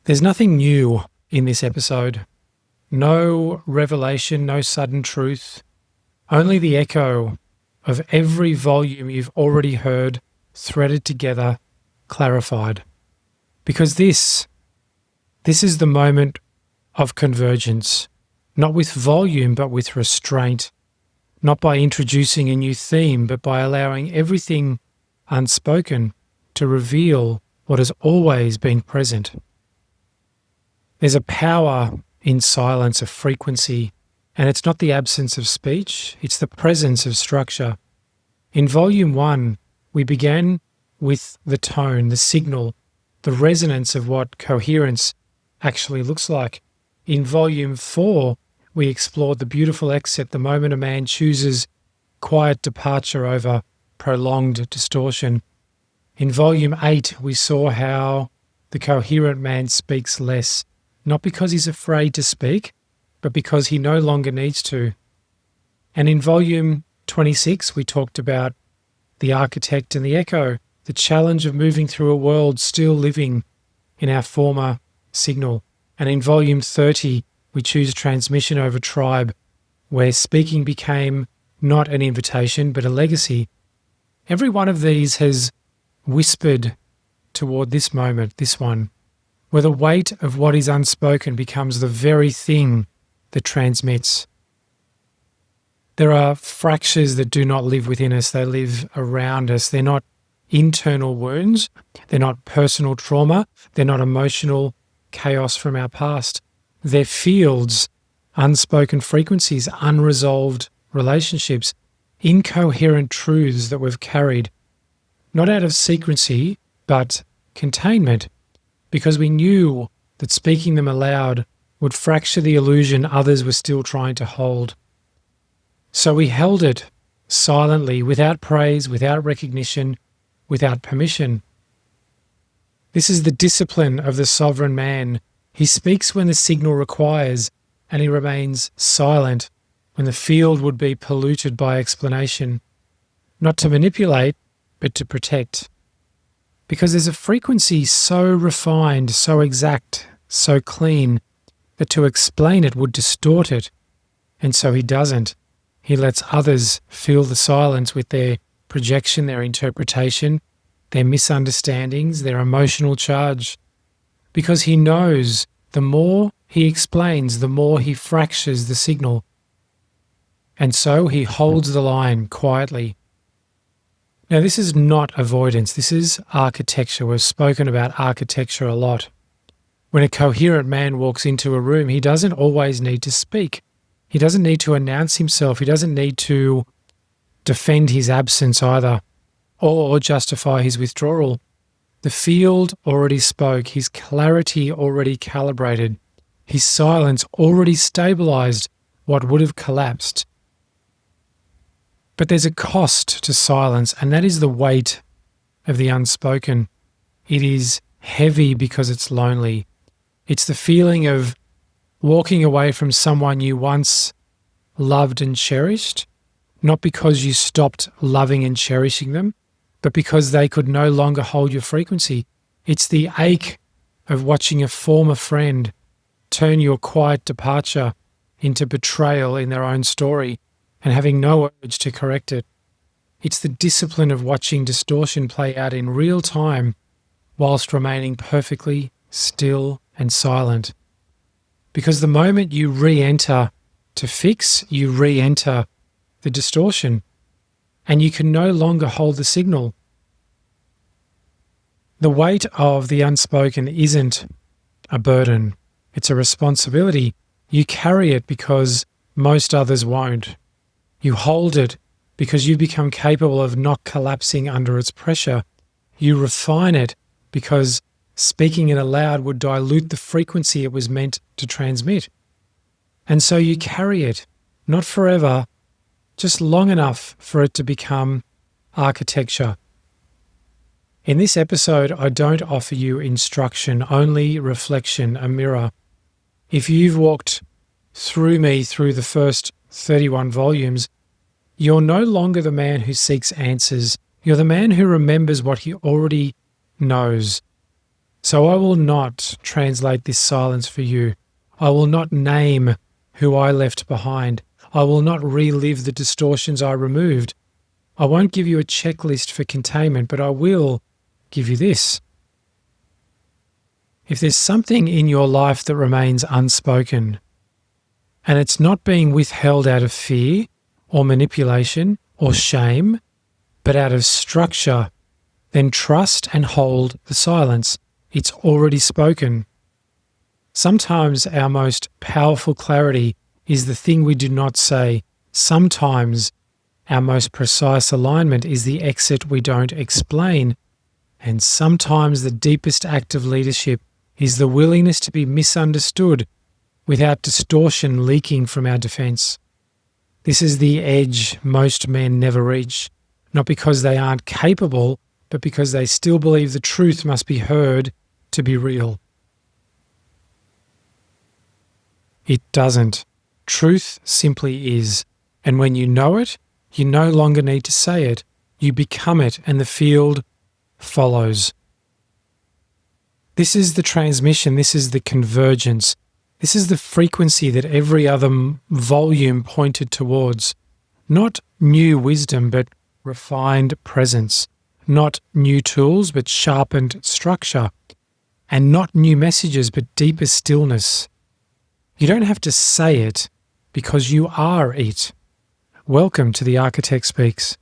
There's nothing new in this episode. No revelation, no sudden truth. Only the echo of every volume you've already heard, threaded together, clarified. Because this is the moment of convergence, not with volume, but with restraint. Not by introducing a new theme, but by allowing everything unspoken to reveal what has always been present. There's a power in silence, a frequency, and it's not the absence of speech, it's the presence of structure. In Volume 1, we began with the tone, the signal, the resonance of what coherence actually looks like. In Volume 4, we explored the beautiful exit, the moment a man chooses quiet departure over prolonged distortion. In Volume 8, we saw how the coherent man speaks less, not because he's afraid to speak, but because he no longer needs to. And in Volume 26, we talked about the architect and the echo, the challenge of moving through a world still living in our former signal. And in Volume 30, we choose transmission over tribe, where speaking became not an invitation, but a legacy. Every one of these has whispered toward this moment, this one, where the weight of what is unspoken becomes the very thing that transmits. There are fractures that do not live within us, they live around us. They're not internal wounds, they're not personal trauma, they're not emotional chaos from our past. They're fields, unspoken frequencies, unresolved relationships, incoherent truths that we've carried, not out of secrecy, but containment, because we knew that speaking them aloud would fracture the illusion others were still trying to hold. So we held it silently, without praise, without recognition, without permission. This is the discipline of the sovereign man. He speaks when the signal requires, and he remains silent when the field would be polluted by explanation, not to manipulate, but to protect. Because there's a frequency so refined, so exact, so clean, that to explain it would distort it. And so he doesn't. He lets others fill the silence with their projection, their interpretation, their misunderstandings, their emotional charge. Because he knows the more he explains, the more he fractures the signal. And so he holds the line quietly. Now, this is not avoidance. This is architecture. We've spoken about architecture a lot. When a coherent man walks into a room, he doesn't always need to speak. He doesn't need to announce himself. He doesn't need to defend his absence either, or justify his withdrawal. The field already spoke, his clarity already calibrated, his silence already stabilized what would have collapsed. But there's a cost to silence, and that is the weight of the unspoken. It is heavy because it's lonely. It's the feeling of walking away from someone you once loved and cherished, not because you stopped loving and cherishing them, but because they could no longer hold your frequency. It's the ache of watching a former friend turn your quiet departure into betrayal in their own story and having no urge to correct it. It's the discipline of watching distortion play out in real time whilst remaining perfectly still and silent. Because the moment you re-enter to fix, you re-enter the distortion, and you can no longer hold the signal. The weight of the unspoken isn't a burden, it's a responsibility. You carry it because most others won't. You hold it because you become capable of not collapsing under its pressure. You refine it because speaking it aloud would dilute the frequency it was meant to transmit. And so you carry it, not forever, just long enough for it to become architecture. In this episode, I don't offer you instruction, only reflection, a mirror. If you've walked through me through the first 31 volumes, you're no longer the man who seeks answers. You're the man who remembers what he already knows. So I will not translate this silence for you. I will not name who I left behind. I will not relive the distortions I removed. I won't give you a checklist for containment, but I will give you this. If there's something in your life that remains unspoken, and it's not being withheld out of fear or manipulation or shame, but out of structure, then trust and hold the silence. It's already spoken. Sometimes our most powerful clarity is the thing we do not say. Sometimes our most precise alignment is the exit we don't explain. And sometimes the deepest act of leadership is the willingness to be misunderstood without distortion leaking from our defense. This is the edge most men never reach, not because they aren't capable, but because they still believe the truth must be heard to be real. It doesn't. Truth simply is. And when you know it, you no longer need to say it. You become it, and the field follows. This is the transmission. This is the convergence. This is the frequency that every other volume pointed towards. Not new wisdom, but refined presence. Not new tools, but sharpened structure. And not new messages, but deeper stillness. You don't have to say it because you are it. Welcome to The Architect Speaks.